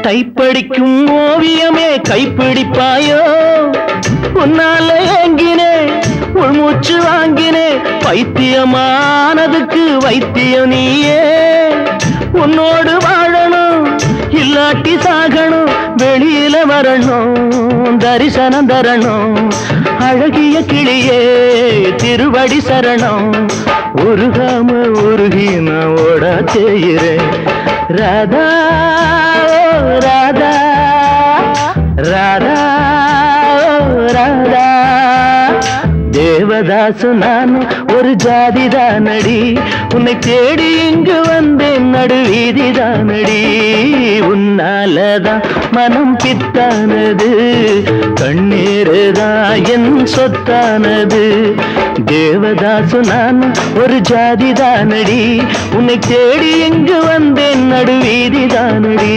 கைப்படிக்கும் ஓவியமே கைப்பிடிப்பாயோ உன்னால ஏங்கினே உள்மூச்சு வாங்கினே பைத்தியமானதுக்கு வைத்தியம் நீயே உன்னோடு வாழணும் இல்லாட்டி சாகணும் வெளியில வரணும் தரிசனம் தரணும் அழகிய கிளியே திருவடி சரணம் உருகாம உருகி நான் ஓட செய்கிறேன் ராதா ராதா ராதா ராதா தேவதாசு நானும் ஒரு ஜாதிதானடி உன்னை தேடி இங்கு வந்தேன் நடுவீதிதானடி உன்னாலதான் மனம் பித்தானது கண்ணீருதான் என் சொத்தானது தேவதாசு நானும் ஒரு ஜாதிதானடி உன்னை தேடி இங்கு வந்தேன் நடுவீதிதானடி